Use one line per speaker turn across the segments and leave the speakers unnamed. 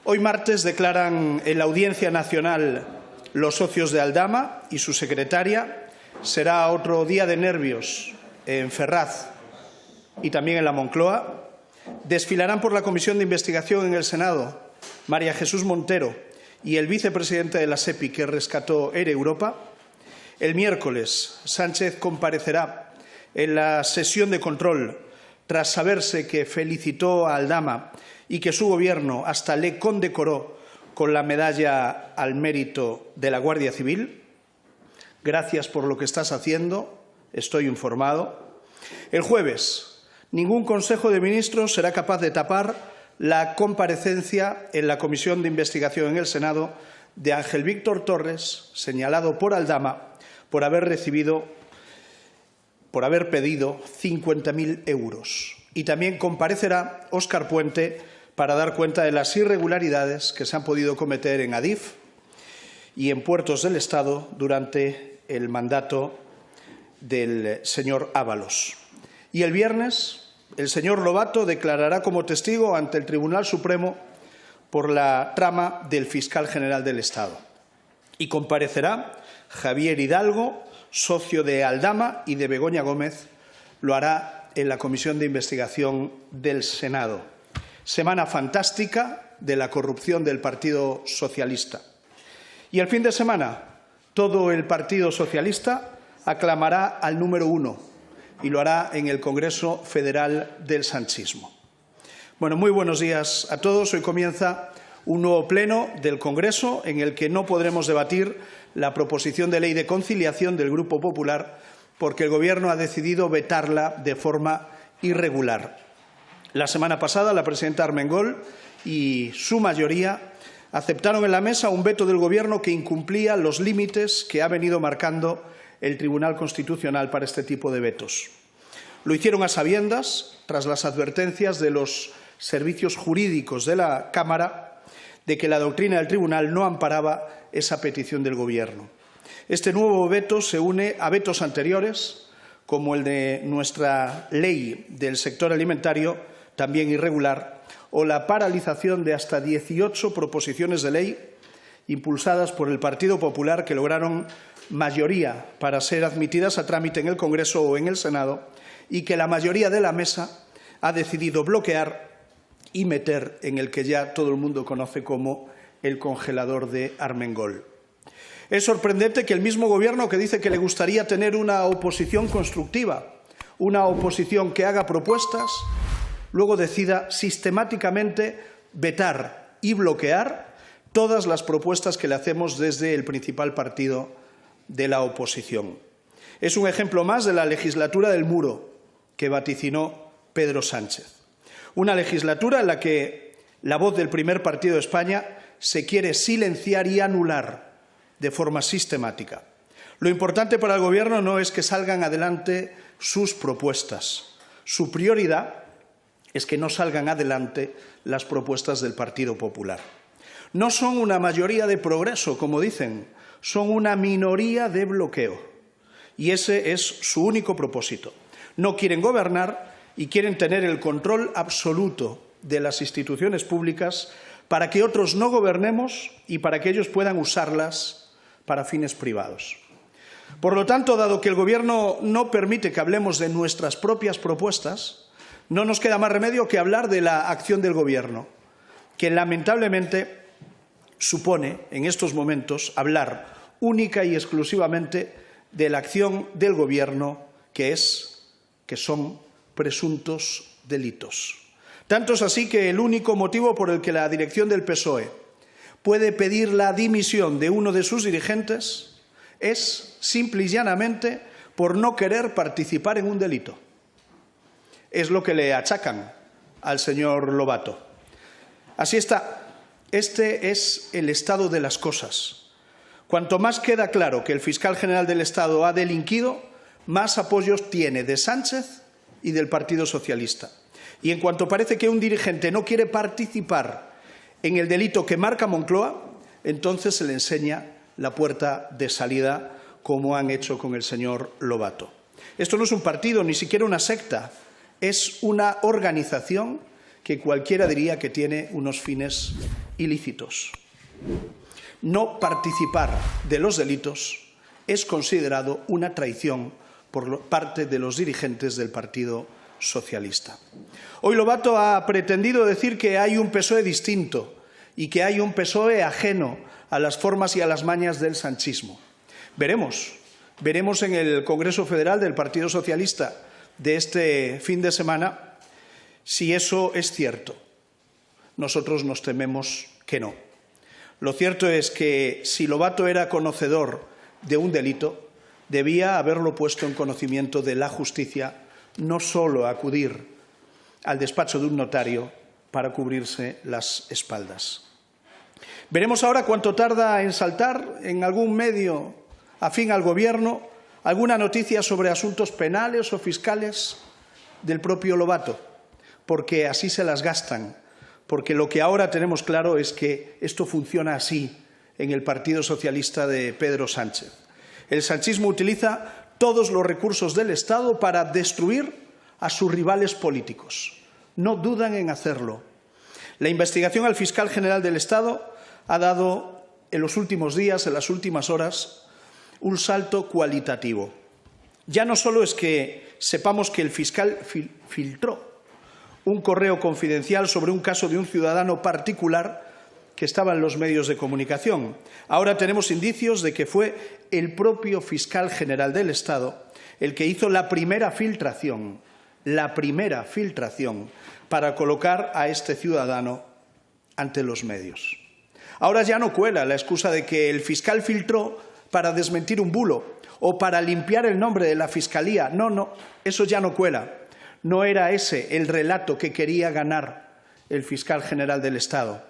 Hoy martes declaran en la Audiencia Nacional los socios de Aldama y su secretaria. Será otro día de nervios en Ferraz y también en la Moncloa. Desfilarán por la Comisión de Investigación en el Senado María Jesús Montero y el vicepresidente de la SEPI que rescató Air Europa. El miércoles, Sánchez comparecerá en la sesión de control tras saberse que felicitó a Aldama y que su Gobierno hasta le condecoró con la medalla al mérito de la Guardia Civil. Gracias por lo que estás haciendo, estoy informado. El jueves, ningún Consejo de Ministros será capaz de tapar la comparecencia en la Comisión de Investigación en el Senado de Ángel Víctor Torres, señalado por Aldama por haber pedido 50.000 euros. Y también comparecerá Óscar Puente para dar cuenta de las irregularidades que se han podido cometer en Adif y en puertos del Estado durante el mandato del señor Ábalos. Y el viernes, el señor Lobato declarará como testigo ante el Tribunal Supremo por la trama del fiscal general del Estado. Y comparecerá Javier Hidalgo, socio de Aldama y de Begoña Gómez, lo hará en la Comisión de Investigación del Senado. Semana fantástica de la corrupción del Partido Socialista. Y el fin de semana, todo el Partido Socialista aclamará al número 1 y lo hará en el Congreso Federal del Sanchismo. Bueno, muy buenos días a todos. Hoy comienza un nuevo pleno del Congreso en el que no podremos debatir la proposición de ley de conciliación del Grupo Popular porque el Gobierno ha decidido vetarla de forma irregular. La semana pasada, la presidenta Armengol y su mayoría aceptaron en la mesa un veto del Gobierno que incumplía los límites que ha venido marcando el Tribunal Constitucional para este tipo de vetos. Lo hicieron a sabiendas, tras las advertencias de los servicios jurídicos de la Cámara, de que la doctrina del Tribunal no amparaba esa petición del Gobierno. Este nuevo veto se une a vetos anteriores, como el de nuestra ley del sector alimentario, también irregular, o la paralización de hasta 18 proposiciones de ley impulsadas por el Partido Popular que lograron mayoría para ser admitidas a trámite en el Congreso o en el Senado y que la mayoría de la mesa ha decidido bloquear y meter en el que ya todo el mundo conoce como el congelador de Armengol. Es sorprendente que el mismo Gobierno que dice que le gustaría tener una oposición constructiva, una oposición que haga propuestas, luego decida sistemáticamente vetar y bloquear todas las propuestas que le hacemos desde el principal partido de la oposición. Es un ejemplo más de la legislatura del muro que vaticinó Pedro Sánchez. Una legislatura en la que la voz del primer partido de España se quiere silenciar y anular de forma sistemática. Lo importante para el Gobierno no es que salgan adelante sus propuestas. Su prioridad es que no salgan adelante las propuestas del Partido Popular. No son una mayoría de progreso, como dicen, son una minoría de bloqueo. Y ese es su único propósito. No quieren gobernar y quieren tener el control absoluto de las instituciones públicas para que otros no gobernemos y para que ellos puedan usarlas para fines privados. Por lo tanto, dado que el Gobierno no permite que hablemos de nuestras propias propuestas, no nos queda más remedio que hablar de la acción del Gobierno, que lamentablemente supone en estos momentos hablar única y exclusivamente de la acción del Gobierno, que son presuntos delitos. Tanto es así que el único motivo por el que la dirección del PSOE puede pedir la dimisión de uno de sus dirigentes es simple y llanamente por no querer participar en un delito. Es lo que le achacan al señor Lobato. Así está. Este es el estado de las cosas. Cuanto más queda claro que el fiscal general del Estado ha delinquido, más apoyos tiene de Sánchez y del Partido Socialista. Y en cuanto parece que un dirigente no quiere participar en el delito que marca Moncloa, entonces se le enseña la puerta de salida, como han hecho con el señor Lobato. Esto no es un partido, ni siquiera una secta, es una organización que cualquiera diría que tiene unos fines ilícitos. No participar de los delitos es considerado una traición por parte de los dirigentes del Partido Socialista. Hoy Lobato ha pretendido decir que hay un PSOE distinto y que hay un PSOE ajeno a las formas y a las mañas del sanchismo. Veremos en el Congreso Federal del Partido Socialista de este fin de semana si eso es cierto. Nosotros nos tememos que no. Lo cierto es que si Lobato era conocedor de un delito, debía haberlo puesto en conocimiento de la justicia, no solo acudir al despacho de un notario para cubrirse las espaldas. Veremos ahora cuánto tarda en saltar en algún medio afín al Gobierno alguna noticia sobre asuntos penales o fiscales del propio Lobato, porque así se las gastan, porque lo que ahora tenemos claro es que esto funciona así en el Partido Socialista de Pedro Sánchez. El sanchismo utiliza todos los recursos del Estado para destruir a sus rivales políticos. No dudan en hacerlo. La investigación al fiscal general del Estado ha dado en los últimos días, en las últimas horas, un salto cualitativo. Ya no solo es que sepamos que el fiscal filtró un correo confidencial sobre un caso de un ciudadano particular que estaba en los medios de comunicación. Ahora tenemos indicios de que fue el propio fiscal general del Estado el que hizo la primera filtración para colocar a este ciudadano ante los medios. Ahora ya no cuela la excusa de que el fiscal filtró para desmentir un bulo o para limpiar el nombre de la Fiscalía. No, eso ya no cuela. No era ese el relato que quería ganar el fiscal general del Estado.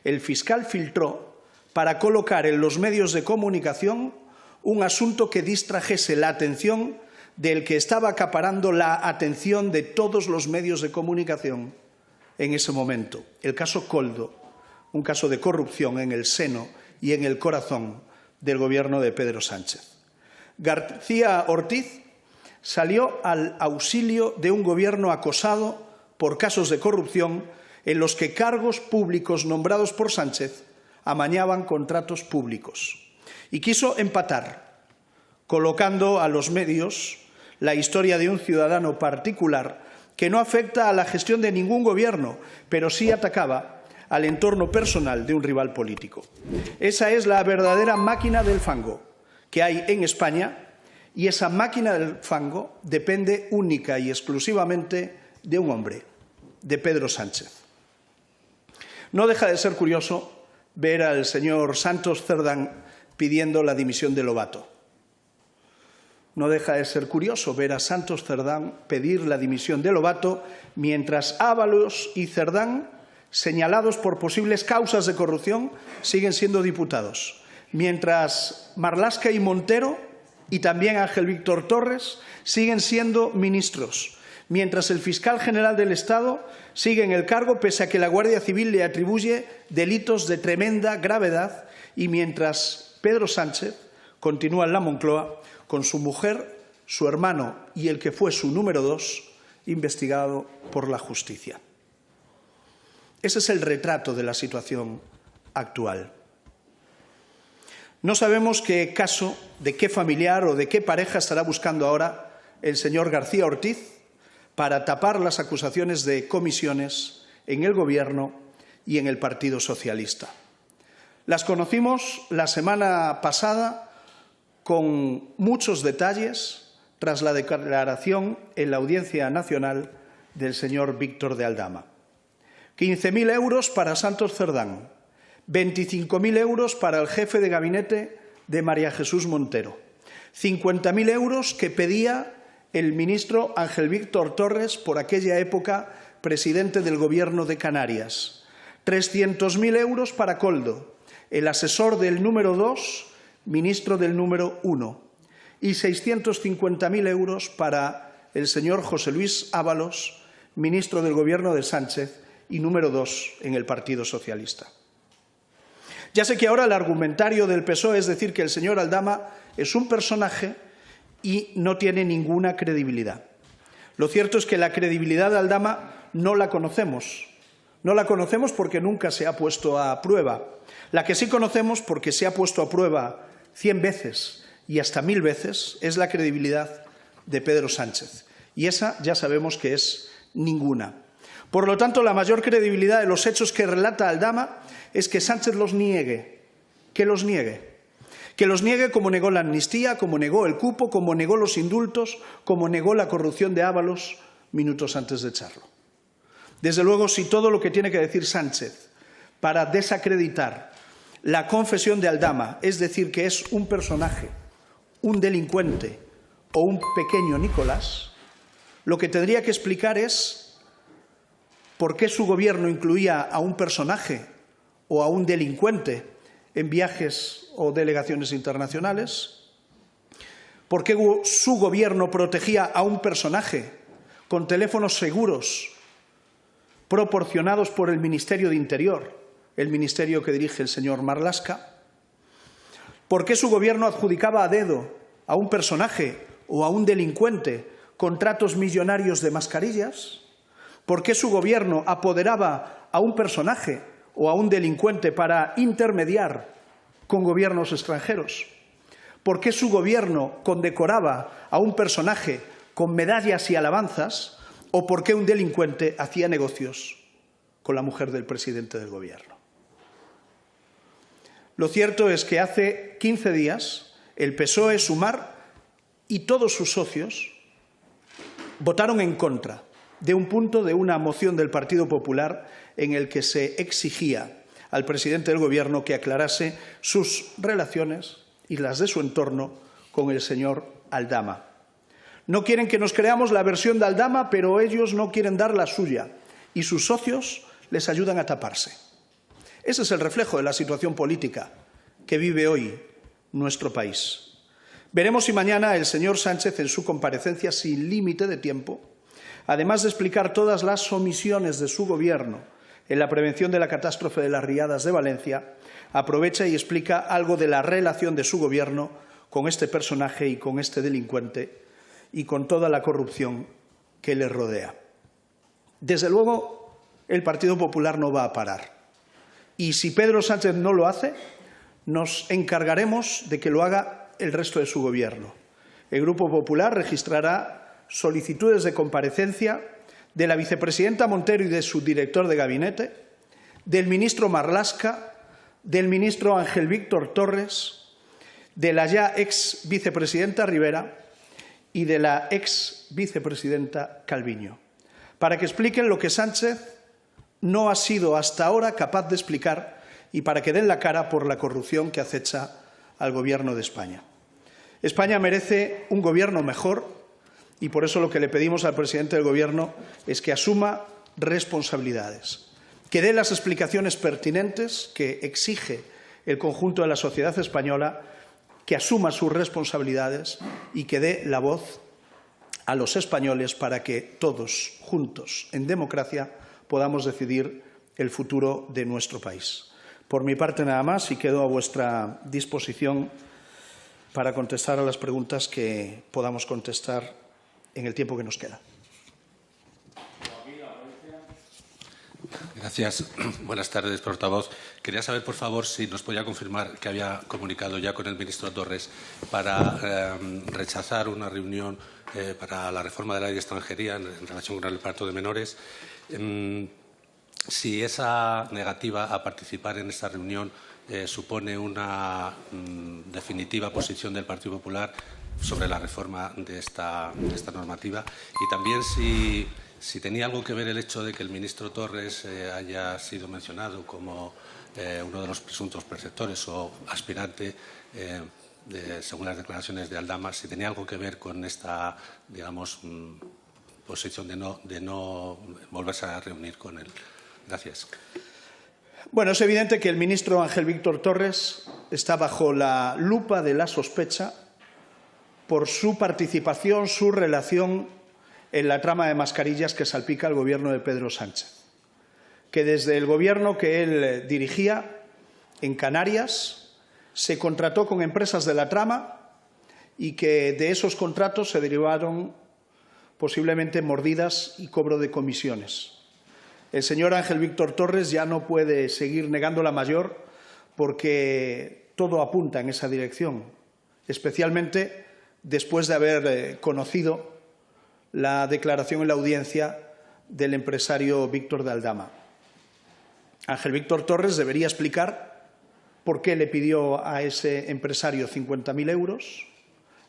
El fiscal filtró para colocar en los medios de comunicación un asunto que distrajese la atención del que estaba acaparando la atención de todos los medios de comunicación en ese momento. El caso Koldo, un caso de corrupción en el seno y en el corazón del Gobierno de Pedro Sánchez. García Ortiz salió al auxilio de un Gobierno acosado por casos de corrupción en los que cargos públicos nombrados por Sánchez amañaban contratos públicos. Y quiso empatar, colocando a los medios la historia de un ciudadano particular que no afecta a la gestión de ningún gobierno, pero sí atacaba al entorno personal de un rival político. Esa es la verdadera máquina del fango que hay en España, y esa máquina del fango depende única y exclusivamente de un hombre, de Pedro Sánchez. No deja de ser curioso ver al señor Santos Cerdán pidiendo la dimisión de Lobato. No deja de ser curioso ver a Santos Cerdán pedir la dimisión de Lobato mientras Ábalos y Cerdán, señalados por posibles causas de corrupción, siguen siendo diputados. Mientras Marlaska y Montero y también Ángel Víctor Torres siguen siendo ministros. Mientras el fiscal general del Estado sigue en el cargo pese a que la Guardia Civil le atribuye delitos de tremenda gravedad, y mientras Pedro Sánchez continúa en la Moncloa con su mujer, su hermano y el que fue su número 2 investigado por la justicia. Ese es el retrato de la situación actual. No sabemos qué caso, de qué familiar o de qué pareja estará buscando ahora el señor García Ortiz para tapar las acusaciones de comisiones en el Gobierno y en el Partido Socialista. Las conocimos la semana pasada con muchos detalles tras la declaración en la Audiencia Nacional del señor Víctor de Aldama. 15.000 euros para Santos Cerdán, 25.000 euros para el jefe de gabinete de María Jesús Montero, 50.000 euros que pedía el ministro Ángel Víctor Torres, por aquella época presidente del Gobierno de Canarias, 300.000 euros para Koldo, el asesor del número 2, ministro del número 1, y 650.000 euros para el señor José Luis Ábalos, ministro del Gobierno de Sánchez y número 2 en el Partido Socialista. Ya sé que ahora el argumentario del PSOE es decir que el señor Aldama es un personaje y no tiene ninguna credibilidad. Lo cierto es que la credibilidad de Aldama no la conocemos No la conocemos porque nunca se ha puesto a prueba. La que sí conocemos, porque se ha puesto a prueba 100 veces y hasta 1000 veces, es la credibilidad de Pedro Sánchez. Y esa ya sabemos que es ninguna. Por lo tanto, la mayor credibilidad de los hechos que relata Aldama es que Sánchez los niegue, que los niegue. Que los niegue como negó la amnistía, como negó el cupo, como negó los indultos, como negó la corrupción de Ábalos minutos antes de echarlo. Desde luego, si todo lo que tiene que decir Sánchez para desacreditar la confesión de Aldama, es decir, que es un personaje, un delincuente o un pequeño Nicolás, lo que tendría que explicar es por qué su gobierno incluía a un personaje o a un delincuente en viajes o delegaciones internacionales, por qué su gobierno protegía a un personaje con teléfonos seguros proporcionados por el Ministerio de Interior, el ministerio que dirige el señor Marlaska, por qué su gobierno adjudicaba a dedo a un personaje o a un delincuente contratos millonarios de mascarillas, por qué su gobierno apoderaba a un personaje o a un delincuente para intermediar con gobiernos extranjeros, por qué su gobierno condecoraba a un personaje con medallas y alabanzas o por qué un delincuente hacía negocios con la mujer del presidente del gobierno. Lo cierto es que hace 15 días el PSOE, Sumar y todos sus socios votaron en contra de un punto de una moción del Partido Popular en el que se exigía al presidente del Gobierno que aclarase sus relaciones y las de su entorno con el señor Aldama. No quieren que nos creamos la versión de Aldama, pero ellos no quieren dar la suya y sus socios les ayudan a taparse. Ese es el reflejo de la situación política que vive hoy nuestro país. Veremos si mañana el señor Sánchez, en su comparecencia sin límite de tiempo, además de explicar todas las omisiones de su Gobierno en la prevención de la catástrofe de las riadas de Valencia, aprovecha y explica algo de la relación de su Gobierno con este personaje y con este delincuente y con toda la corrupción que le rodea. Desde luego, el Partido Popular no va a parar. Y si Pedro Sánchez no lo hace, nos encargaremos de que lo haga el resto de su Gobierno. El Grupo Popular registrará solicitudes de comparecencia de la vicepresidenta Montero y de su director de gabinete, del ministro Marlaska, del ministro Ángel Víctor Torres, de la ya ex vicepresidenta Rivera y de la ex vicepresidenta Calviño, para que expliquen lo que Sánchez no ha sido hasta ahora capaz de explicar y para que den la cara por la corrupción que acecha al Gobierno de España. España merece un Gobierno mejor y por eso lo que le pedimos al presidente del Gobierno es que asuma responsabilidades, que dé las explicaciones pertinentes que exige el conjunto de la sociedad española, que asuma sus responsabilidades y que dé la voz a los españoles para que todos juntos, en democracia, podamos decidir el futuro de nuestro país. Por mi parte nada más y quedo a vuestra disposición para contestar a las preguntas que podamos contestar en el tiempo que nos queda.
Gracias. Buenas tardes, portavoz. Quería saber, por favor, si nos podía confirmar que había comunicado ya con el ministro Torres para rechazar una reunión para la reforma de la ley de extranjería en relación con el reparto de menores. Si esa negativa a participar en esta reunión supone una definitiva posición del Partido Popular sobre la reforma de esta normativa y también si tenía algo que ver el hecho de que el ministro Torres haya sido mencionado como uno de los presuntos perceptores o aspirante, según las declaraciones de Aldama, si tenía algo que ver con esta, digamos, posición de no volverse a reunir con él. Gracias.
Bueno, es evidente que el ministro Ángel Víctor Torres está bajo la lupa de la sospecha por su participación, su relación en la trama de mascarillas que salpica al Gobierno de Pedro Sánchez, que desde el Gobierno que él dirigía en Canarias se contrató con empresas de la trama y que de esos contratos se derivaron posiblemente mordidas y cobro de comisiones. El señor Ángel Víctor Torres ya no puede seguir negando la mayor porque todo apunta en esa dirección, especialmente después de haber conocido la declaración en la audiencia del empresario Víctor de Aldama. Ángel Víctor Torres debería explicar por qué le pidió a ese empresario 50.000 euros,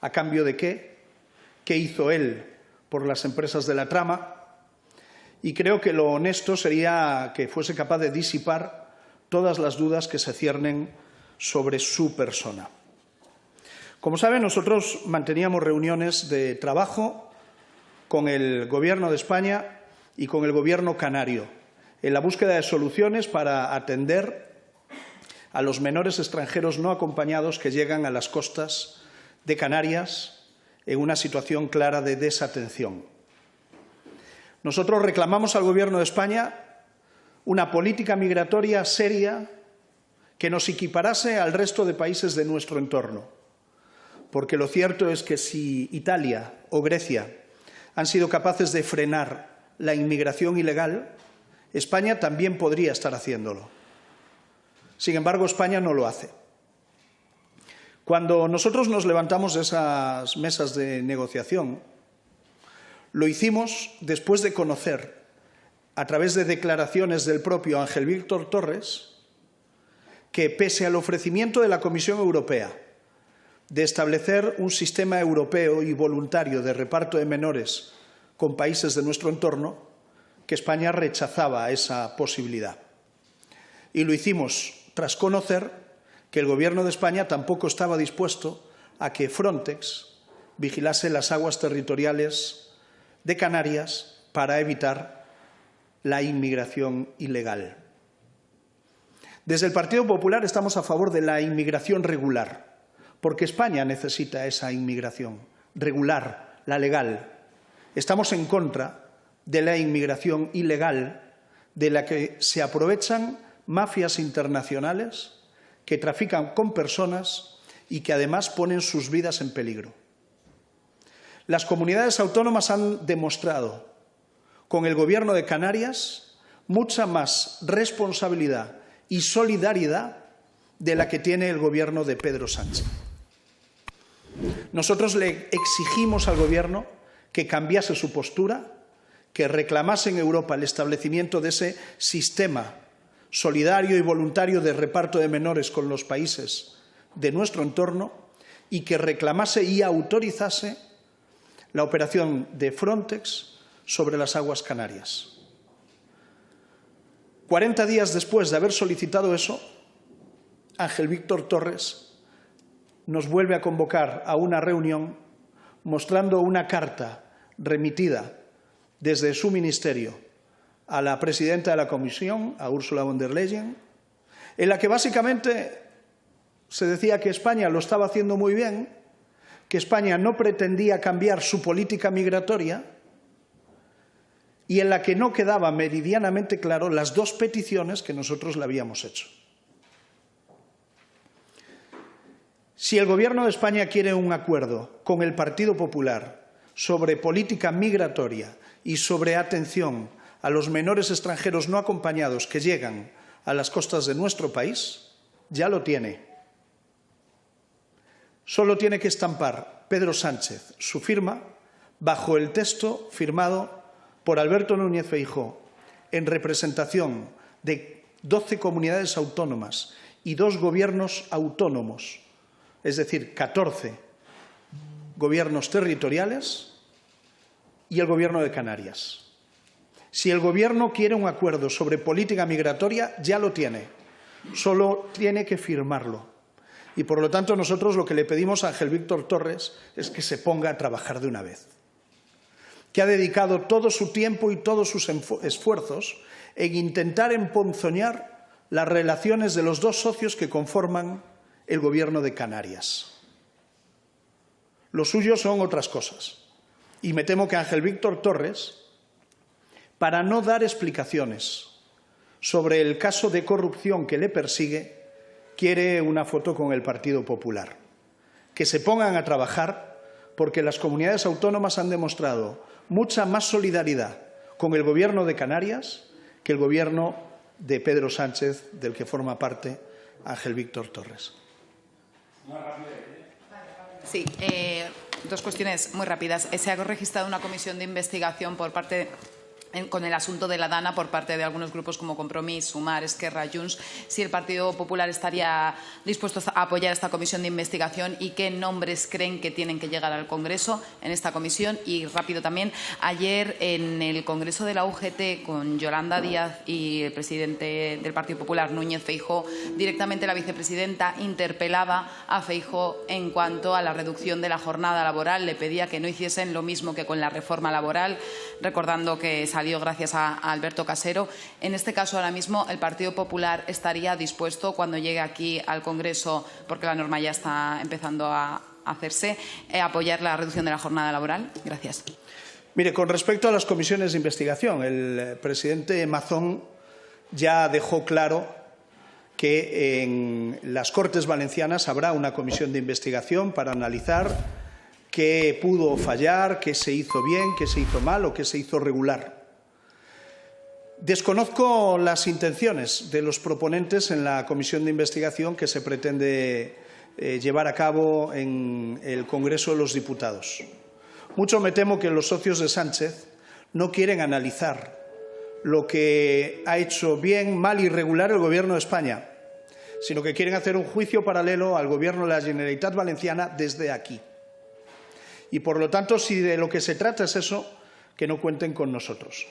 a cambio de qué hizo él por las empresas de la trama, y creo que lo honesto sería que fuese capaz de disipar todas las dudas que se ciernen sobre su persona. Como saben, nosotros manteníamos reuniones de trabajo con el Gobierno de España y con el Gobierno canario en la búsqueda de soluciones para atender a los menores extranjeros no acompañados que llegan a las costas de Canarias en una situación clara de desatención. Nosotros reclamamos al Gobierno de España una política migratoria seria que nos equiparase al resto de países de nuestro entorno, porque lo cierto es que si Italia o Grecia han sido capaces de frenar la inmigración ilegal, España también podría estar haciéndolo. Sin embargo, España no lo hace. Cuando nosotros nos levantamos de esas mesas de negociación, lo hicimos después de conocer, a través de declaraciones del propio Ángel Víctor Torres, que pese al ofrecimiento de la Comisión Europea de establecer un sistema europeo y voluntario de reparto de menores con países de nuestro entorno, que España rechazaba esa posibilidad. Y lo hicimos tras conocer que el Gobierno de España tampoco estaba dispuesto a que Frontex vigilase las aguas territoriales de Canarias para evitar la inmigración ilegal. Desde el Partido Popular estamos a favor de la inmigración regular, porque España necesita esa inmigración regular, la legal. Estamos en contra de la inmigración ilegal, de la que se aprovechan mafias internacionales que trafican con personas y que además ponen sus vidas en peligro. Las comunidades autónomas han demostrado con el Gobierno de Canarias mucha más responsabilidad y solidaridad de la que tiene el Gobierno de Pedro Sánchez. Nosotros le exigimos al Gobierno que cambiase su postura, que reclamase en Europa el establecimiento de ese sistema solidario y voluntario de reparto de menores con los países de nuestro entorno y que reclamase y autorizase la operación de Frontex sobre las aguas canarias. 40 días después de haber solicitado eso, Ángel Víctor Torres nos vuelve a convocar a una reunión mostrando una carta remitida desde su ministerio a la presidenta de la Comisión, a Ursula von der Leyen, en la que básicamente se decía que España lo estaba haciendo muy bien, que España no pretendía cambiar su política migratoria y en la que no quedaba meridianamente claro las dos peticiones que nosotros le habíamos hecho. Si el Gobierno de España quiere un acuerdo con el Partido Popular sobre política migratoria y sobre atención a los menores extranjeros no acompañados que llegan a las costas de nuestro país, ya lo tiene. Solo tiene que estampar Pedro Sánchez su firma bajo el texto firmado por Alberto Núñez Feijóo en representación de 12 comunidades autónomas y 2 gobiernos autónomos, es decir, 14 gobiernos territoriales y el Gobierno de Canarias. Si el Gobierno quiere un acuerdo sobre política migratoria, ya lo tiene, solo tiene que firmarlo. Y, por lo tanto, nosotros lo que le pedimos a Ángel Víctor Torres es que se ponga a trabajar de una vez, que ha dedicado todo su tiempo y todos sus esfuerzos en intentar emponzoñar las relaciones de los 2 socios que conforman el Gobierno de Canarias. Lo suyo son otras cosas. Y me temo que Ángel Víctor Torres, para no dar explicaciones sobre el caso de corrupción que le persigue, quiere una foto con el Partido Popular. Que se pongan a trabajar porque las comunidades autónomas han demostrado mucha más solidaridad con el Gobierno de Canarias que el Gobierno de Pedro Sánchez, del que forma parte Ángel Víctor Torres.
Sí, dos cuestiones muy rápidas. Se ha registrado una comisión de investigación con el asunto de la Dana por parte de algunos grupos como Compromís, Sumar, Esquerra, Junts. Si el Partido Popular estaría dispuesto a apoyar esta comisión de investigación y qué nombres creen que tienen que llegar al Congreso en esta comisión. Y rápido también, ayer en el Congreso de la UGT con Yolanda Díaz y el presidente del Partido Popular, Núñez Feijóo, directamente la vicepresidenta interpelaba a Feijóo en cuanto a la reducción de la jornada laboral. Le pedía que no hiciesen lo mismo que con la reforma laboral, recordando que salió gracias a Alberto Casero. En este caso, ahora mismo, el Partido Popular estaría dispuesto, cuando llegue aquí al Congreso, porque la norma ya está empezando a hacerse, a apoyar la reducción de la jornada laboral. Gracias.
Mire, con respecto a las comisiones de investigación, el presidente Mazón ya dejó claro que en las Cortes Valencianas habrá una comisión de investigación para analizar qué pudo fallar, qué se hizo bien, qué se hizo mal o qué se hizo regular. Desconozco las intenciones de los proponentes en la comisión de investigación que se pretende llevar a cabo en el Congreso de los Diputados. Mucho me temo que los socios de Sánchez no quieren analizar lo que ha hecho bien, mal y regular el Gobierno de España, sino que quieren hacer un juicio paralelo al Gobierno de la Generalitat Valenciana desde aquí. Y, por lo tanto, si de lo que se trata es eso, que no cuenten con nosotros.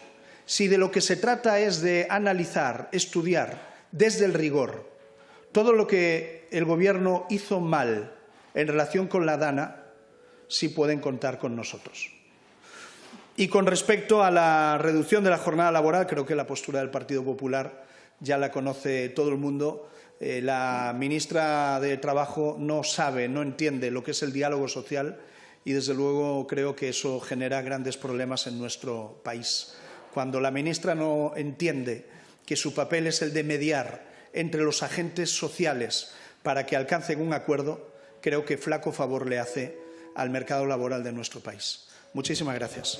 Si de lo que se trata es de analizar, estudiar desde el rigor todo lo que el Gobierno hizo mal en relación con la Dana, sí pueden contar con nosotros. Y con respecto a la reducción de la jornada laboral, creo que la postura del Partido Popular ya la conoce todo el mundo. La ministra de Trabajo no sabe, no entiende lo que es el diálogo social y, desde luego, creo que eso genera grandes problemas en nuestro país. Cuando la ministra no entiende que su papel es el de mediar entre los agentes sociales para que alcancen un acuerdo, creo que flaco favor le hace al mercado laboral de nuestro país. Muchísimas gracias.